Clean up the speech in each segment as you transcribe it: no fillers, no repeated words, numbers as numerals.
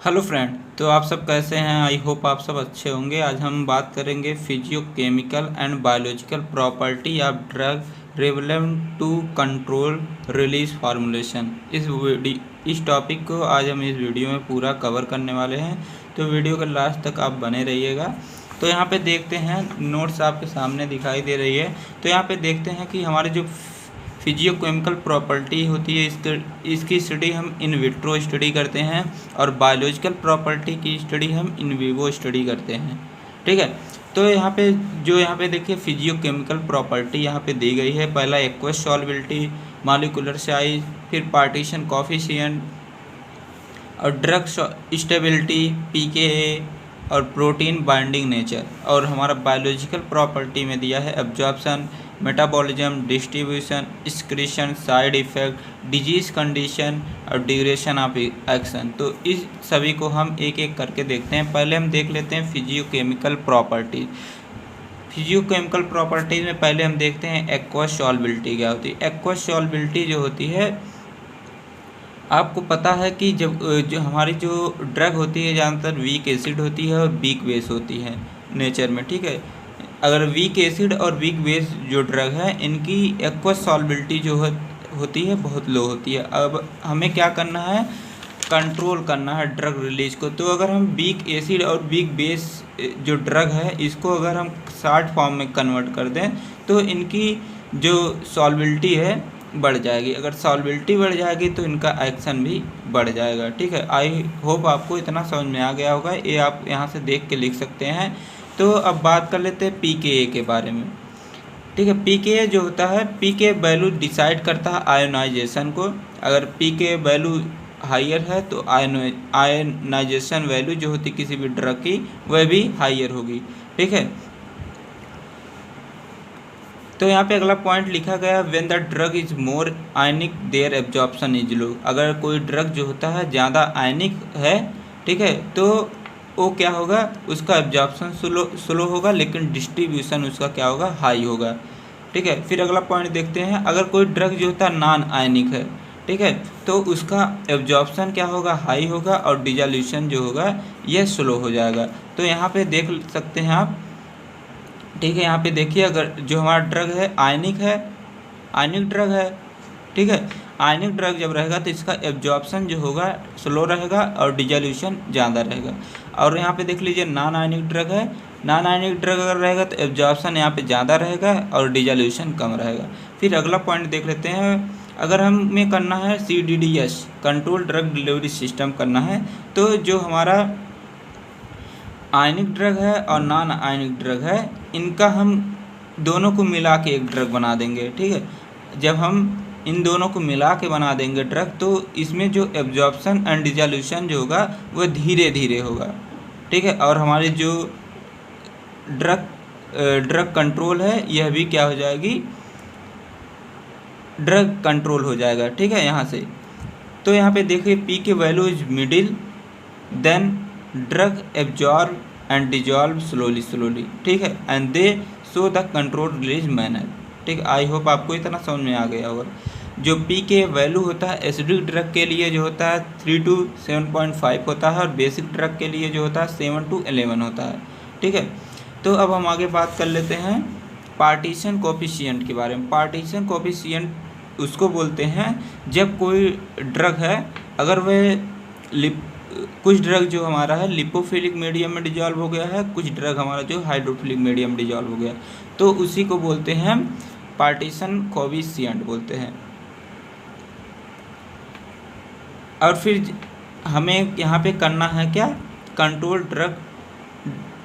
Hello friend. तो आप सब कैसे हैं? आई होप आप सब अच्छे होंगे। आज हम बात करेंगे physicochemical and biological property of drug relevant to control release formulation. इस टॉपिक को आज हम इस वीडियो में पूरा कवर करने वाले हैं, तो वीडियो के लास्ट तक आप बने रहिएगा। तो यहाँ पे देखते हैं, नोट्स आपके सामने दिखाई दे रही है। तो यहाँ पे देखते हैं कि हमारे जो फिजियोकेमिकल प्रॉपर्टी होती है इसकी स्टडी हम इन विट्रो स्टडी करते हैं, और बायोलॉजिकल प्रॉपर्टी की स्टडी हम इन विवो स्टडी करते हैं। ठीक है। तो यहाँ पे देखिए फिजियोकेमिकल प्रॉपर्टी यहाँ पे दी गई है। पहला एक्वस सॉल्बिलिटी, मॉलिक्यूलर साइज, फिर पार्टीशन कोफिशिएंट और ड्रग स्टेबिलिटी पीकेए और प्रोटीन बाइंडिंग नेचर। और हमारा बायोलॉजिकल प्रॉपर्टी में दिया है absorption, metabolism, distribution, excretion, side effect, disease condition और ड्यूरेशन ऑफ एक्शन। तो इस सभी को हम एक एक करके देखते हैं। पहले हम देख लेते हैं फिजियोकेमिकल प्रॉपर्टी। फिजियोकेमिकल प्रॉपर्टीज़ में पहले हम देखते हैं एक्वस सॉल्बिलिटी क्या होती है। एक्वस सॉल्बिलिटी जो होती है, आपको पता है कि जब जो हमारी जो ड्रग होती है ज़्यादातर वीक एसिड होती है और वीक बेस होती है नेचर में। ठीक है। अगर वीक एसिड और वीक बेस जो ड्रग है इनकी एक्वस सॉल्बिलिटी जो होती है बहुत लो होती है। अब हमें क्या करना है, कंट्रोल करना है ड्रग रिलीज को। तो अगर हम वीक एसिड और वीक बेस जो ड्रग है इसको अगर हम शॉर्ट फॉर्म में कन्वर्ट कर दें तो इनकी जो सॉल्बिलिटी है बढ़ जाएगी। अगर सॉल्बिलिटी बढ़ जाएगी तो इनका एक्शन भी बढ़ जाएगा। ठीक है। आई होप आपको इतना समझ में आ गया होगा। ये आप यहाँ से देख के लिख सकते हैं। तो अब बात कर लेते हैं पीकेए के बारे में। ठीक है। पीकेए जो होता है, पीके वैल्यू डिसाइड करता है आयोनाइजेशन को। अगर पीके वैल्यू हायर है तो आयोनाइजेशन वैल्यू जो होती किसी भी ड्रग की वह भी हायर होगी। ठीक है। तो यहाँ पे अगला पॉइंट लिखा गया, when the drug is more ionic there absorption is low. अगर कोई ड्रग जो होता है ज़्यादा आयनिक है, ठीक है, तो वो क्या होगा, उसका एब्जॉर्प्शन स्लो होगा, लेकिन डिस्ट्रीब्यूशन उसका क्या होगा, हाई होगा। ठीक है। फिर अगला पॉइंट देखते हैं, अगर कोई ड्रग जो होता है नॉन आयनिक है, ठीक है, तो उसका एब्जॉर्प्शन क्या होगा, हाई होगा, और डिजोल्यूशन जो होगा यह स्लो हो जाएगा। तो यहाँ पे देख सकते हैं आप। ठीक है। यहाँ पे देखिए, अगर जो हमारा ड्रग है आयनिक ड्रग है, ठीक है, आयनिक ड्रग जब रहेगा तो इसका एब्जॉर्प्शन जो होगा स्लो रहेगा और डिजोल्यूशन ज़्यादा रहेगा। और यहाँ पे देख लीजिए नॉन आयनिक ड्रग है, नॉन आयनिक ड्रग अगर रहेगा तो एब्जॉर्प्शन यहाँ पे ज़्यादा रहेगा और डिजोल्यूशन कम रहेगा। फिर अगला पॉइंट देख लेते हैं, अगर हमें करना है CDDS control drug delivery system करना है, तो जो हमारा आयनिक ड्रग है और नॉन आयनिक ड्रग है इनका हम दोनों को मिला के एक ड्रग बना देंगे। ठीक है। जब हम इन दोनों को मिला के बना देंगे ड्रग, तो इसमें जो एब्जॉर्प्शन एंड डिजोल्यूशन जो होगा वह धीरे धीरे होगा। ठीक है। और हमारी जो ड्रग कंट्रोल है यह भी क्या हो जाएगी, ड्रग कंट्रोल हो जाएगा। ठीक है। यहाँ से तो यहाँ पे देखिए P K value is middle, then drug absorb and dissolve slowly. ठीक है। And they show the control release manner. ठीक। आई होप आपको इतना समझ में आ गया होगा। जो पी के वैल्यू होता है एसिडिक ड्रग के लिए जो होता है 3 to 7.5 होता है, और बेसिक ड्रग के लिए जो होता है 7 to 11 होता है। ठीक है। तो अब हम आगे बात कर लेते हैं पार्टीशन कोफिशिएंट के बारे में। पार्टीशन कोफिशिएंट उसको बोलते हैं जब कोई ड्रग है, अगर वह कुछ ड्रग जो हमारा है लिपोफिलिक मीडियम में डिजॉल्व हो गया है, कुछ ड्रग हमारा जो हाइड्रोफिलिक मीडियम डिजॉल्व हो गया, तो उसी को बोलते हैं पार्टीशन कोफिशिएंट बोलते हैं। और फिर हमें यहाँ पे करना है क्या, control drug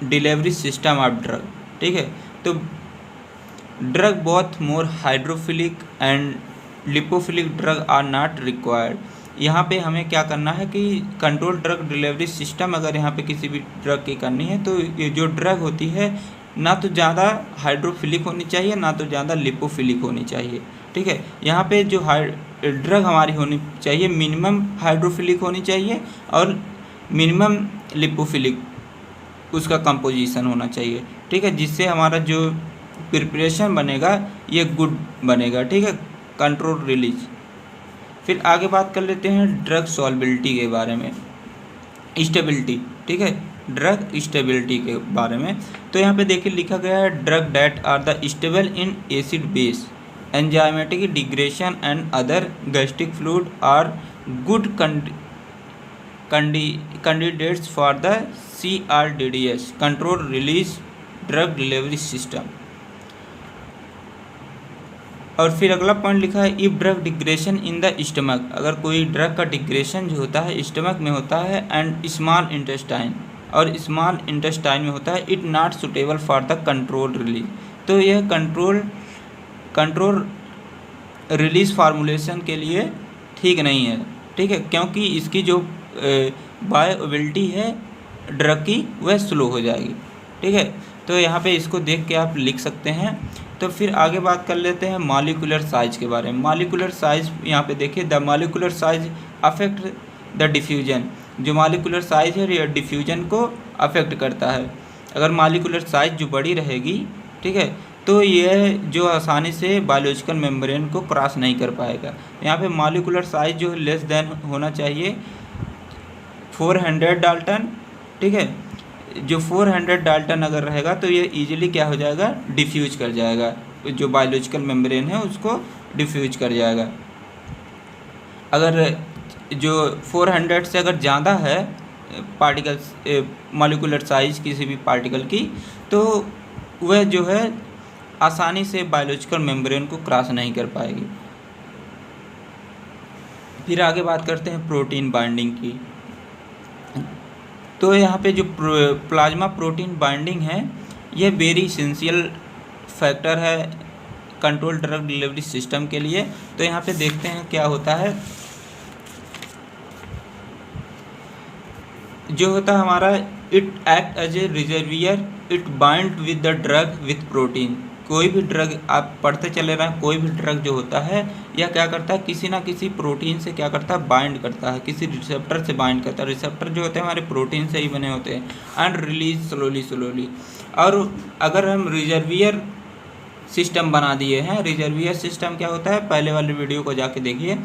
delivery system of drug. ठीक है। तो drug both more hydrophilic and lipophilic drug are not required. यहाँ पे हमें क्या करना है कि कंट्रोल ड्रग डिलीवरी सिस्टम अगर यहाँ पे किसी भी ड्रग की करनी है, तो ये जो ड्रग होती है ना तो ज़्यादा हाइड्रोफिलिक होनी चाहिए ना तो ज़्यादा लिपोफिलिक होनी चाहिए। ठीक है। यहाँ पे जो ड्रग हमारी होनी चाहिए मिनिमम हाइड्रोफिलिक होनी चाहिए और मिनिमम लिपोफिलिक उसका कंपोजिशन होना चाहिए। ठीक है। जिससे हमारा जो प्रिपरेशन बनेगा ये गुड बनेगा। ठीक है। Control release. फिर आगे बात कर लेते हैं ड्रग सॉल्बिलिटी के बारे में। स्टेबिलिटी, ठीक है, ड्रग स्टेबिलिटी के बारे में। तो यहाँ पे देखिए लिखा गया है drug that are the stable in acid base enzymatic degradation and other gastric fluid are good candidates for the CRDDS control release drug delivery system. और फिर अगला पॉइंट लिखा है if drug degradation in the stomach, अगर कोई drug का digression जो होता है स्टमक में होता है एंड स्मॉल इंटेस्टाइन, और स्मॉल इंटेस्टाइन में होता है, it not suitable for the control release. तो यह कंट्रोल रिलीज फार्मूलेशन के लिए ठीक नहीं है, ठीक है, क्योंकि इसकी जो बायोएबिलिटी है ड्रग की वह स्लो हो जाएगी, ठीक है। तो यहाँ पे इसको देख के आप लिख सकते हैं। तो फिर आगे बात कर लेते हैं मॉलिक्यूलर साइज के बारे में। मॉलिक्यूलर साइज यहाँ पे देखिए the molecular size affect the diffusion, जो मॉलिक्यूलर साइज है यह डिफ्यूजन को अफेक्ट करता है। अगर मॉलिक्यूलर साइज जो बड़ी रहेगी, ठीक है, तो यह जो आसानी से बायोलॉजिकल मेम्ब्रेन को क्रॉस नहीं कर पाएगा। यहाँ पे मॉलिक्यूलर साइज जो लेस देन होना चाहिए 400 डाल्टन, ठीक है, जो 400 डाल्टन अगर रहेगा तो ये इजीली क्या हो जाएगा, डिफ्यूज कर जाएगा, जो बायोलॉजिकल मेम्ब्रेन है उसको डिफ्यूज कर जाएगा। अगर जो 400 से अगर ज़्यादा है पार्टिकल्स मॉलिक्यूलर साइज किसी भी पार्टिकल की, तो वह जो है आसानी से बायोलॉजिकल मेम्ब्रेन को क्रॉस नहीं कर पाएगी। फिर आगे बात करते हैं प्रोटीन बाइंडिंग की। तो यहाँ पे जो प्लाज्मा प्रोटीन बाइंडिंग है यह वेरी इसेंशियल फैक्टर है कंट्रोल ड्रग डिलीवरी सिस्टम के लिए। तो यहाँ पे देखते हैं क्या होता है। जो होता है हमारा it act as a reservoir, it bind with the drug with protein. कोई भी ड्रग आप पढ़ते चले रहे हैं, कोई भी ड्रग जो होता है यह क्या करता है, किसी ना किसी प्रोटीन से क्या करता है, बाइंड करता है, किसी रिसेप्टर से बाइंड करता है। रिसेप्टर जो होते हैं हमारे प्रोटीन से ही बने होते हैं एंड रिलीज स्लोली। और अगर हम रिजर्वियर सिस्टम बना दिए हैं, रिजर्वियर सिस्टम क्या होता है, पहले वाले वीडियो को जाके देखिए,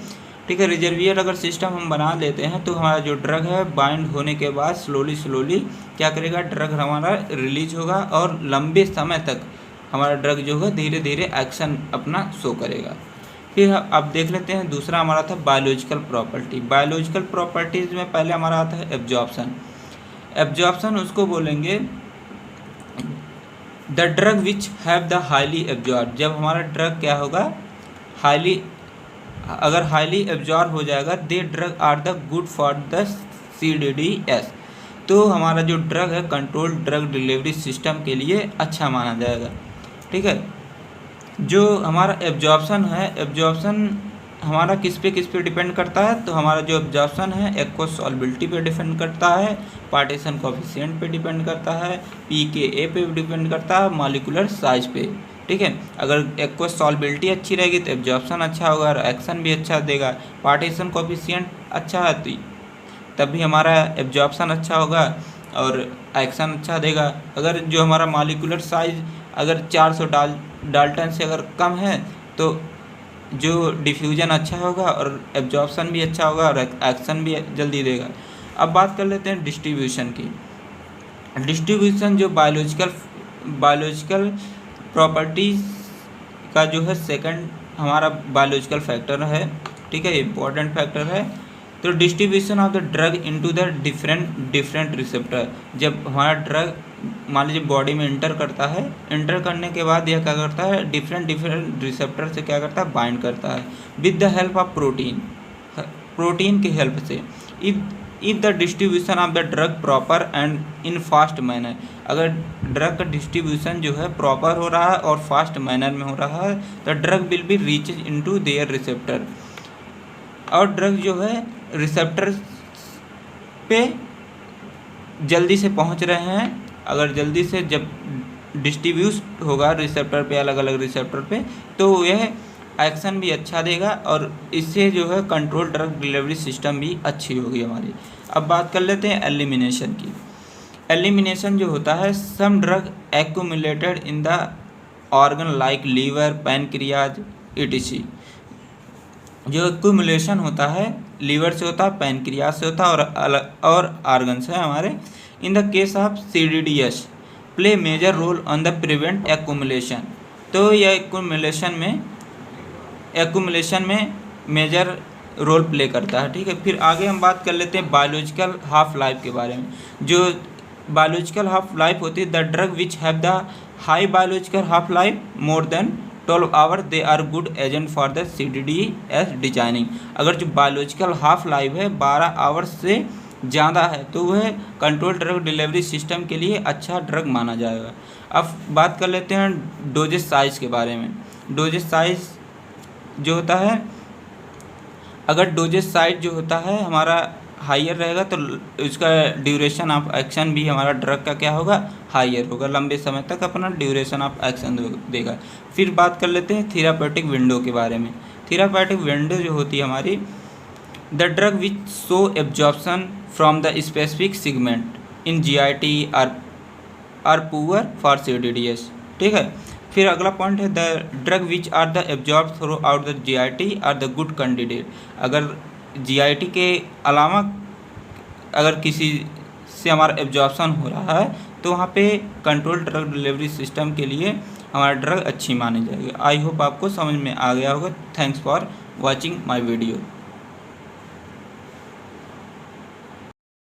ठीक है। रिजर्वियर अगर सिस्टम हम बना लेते हैं तो हमारा जो ड्रग है बाइंड होने के बाद स्लोली क्या करेगा, ड्रग हमारा रिलीज होगा और लंबे समय तक हमारा ड्रग जो है धीरे धीरे एक्शन अपना शो करेगा। फिर अब देख लेते हैं दूसरा हमारा था बायोलॉजिकल प्रॉपर्टी। बायोलॉजिकल प्रॉपर्टीज़ में पहले हमारा आता है एब्जॉर्प्शन। एब्जॉर्प्शन उसको बोलेंगे the drug which have the highly absorb. जब हमारा ड्रग क्या होगा, अगर हाईली एब्जॉर्ब हो जाएगा, they drug are the good for the CDDS। तो हमारा जो ड्रग है कंट्रोल ड्रग डिलीवरी सिस्टम के लिए अच्छा माना जाएगा, ठीक है। जो हमारा एब्जॉर्प्शन है, एब्जॉर्प्शन हमारा किस पे डिपेंड करता है, तो हमारा जो एब्जॉर्प्शन है एक्वस सॉल्बिलिटी पे डिपेंड करता है, पार्टीशन कोफिशिएंट पे डिपेंड करता है, pKa पे डिपेंड करता है, मॉलिक्यूलर साइज पे, ठीक है। अगर एक्वस सॉल्बिलिटी अच्छी रहेगी तो एब्जॉर्प्शन अच्छा होगा और एक्शन भी अच्छा देगा। पार्टीशन कोफिशिएंट अच्छा है तो तभी हमारा एब्जॉर्प्शन अच्छा होगा और एक्शन अच्छा देगा। अगर जो हमारा मॉलिक्यूलर साइज अगर 400 डाल्टन से अगर कम है तो जो डिफ्यूजन अच्छा होगा और एब्जॉर्प्शन भी अच्छा होगा और एक्शन भी जल्दी देगा। अब बात कर लेते हैं डिस्ट्रीब्यूशन की। डिस्ट्रीब्यूशन जो बायोलॉजिकल प्रॉपर्टीज़ का जो है सेकंड हमारा बायोलॉजिकल फैक्टर है, ठीक है, इम्पोर्टेंट फैक्टर है। तो distribution of the drug into the different receptor. जब हमारा ड्रग मान लीजिए बॉडी में इंटर करता है, इंटर करने के बाद यह क्या करता है, डिफरेंट रिसेप्टर से क्या करता है, बाइंड करता है with the help of protein की हेल्प से। If the distribution of the drug proper and in fast manner. अगर ड्रग का डिस्ट्रीब्यूशन जो है प्रॉपर हो रहा है और फास्ट मैनर में हो रहा है तो drug will be reach into their receptor. और ड्रग जो है रिसेप्टर पे जल्दी से पहुंच रहे हैं, अगर जल्दी से जब डिस्ट्रीब्यूट होगा रिसेप्टर पे, अलग अलग रिसेप्टर पे, तो यह एक्शन भी अच्छा देगा और इससे जो है कंट्रोल ड्रग डिलीवरी सिस्टम भी अच्छी होगी हमारी। अब बात कर लेते हैं एलिमिनेशन की। एलिमिनेशन जो होता है, some drug accumulated in the organ like liver, pancreas etc। जो एक्यूमुलेशन होता है लीवर से होता है, पैनक्रियास से होता है और आर्गन से हमारे। In the case of CDDS play major role on the prevent accumulation, तो यह एक्यूमुलेशन में मेजर रोल प्ले करता है। ठीक है, फिर आगे हम बात कर लेते हैं बायोलॉजिकल हाफ लाइफ के बारे में। जो बायोलॉजिकल हाफ लाइफ होती है, the drug which have the high biological half life more than 12 hour they are good agent for the CDDS designing. अगर जो बायोलॉजिकल हाफ लाइफ है 12 आवर्स से ज़्यादा है तो वह कंट्रोल ड्रग डिलीवरी सिस्टम के लिए अच्छा ड्रग माना जाएगा। अब बात कर लेते हैं डोजेज साइज के बारे में। डोजेज साइज जो होता है, अगर डोजेज साइज जो होता है हमारा हाइयर रहेगा तो उसका ड्यूरेशन ऑफ एक्शन भी हमारा ड्रग का क्या होगा, हाइयर होगा, लंबे समय तक अपना ड्यूरेशन ऑफ एक्शन देगा। फिर बात कर लेते हैं थेरापेटिक विंडो के बारे में। थेरापेटिक विंडो जो होती है हमारी, the drug which show absorption from the specific segment in GIT are poor for CDDS। ठीक है, फिर अगला पॉइंट है the drug which are the absorb throughout the GIT are the good candidate. अगर GIT के अलावा अगर किसी से हमारा एब्जॉर्प्शन हो रहा है तो वहाँ पे कंट्रोल ड्रग डिलीवरी सिस्टम के लिए हमारा ड्रग अच्छी मानी जाएगी। आई होप आपको समझ में आ गया होगा। Thanks for watching my video.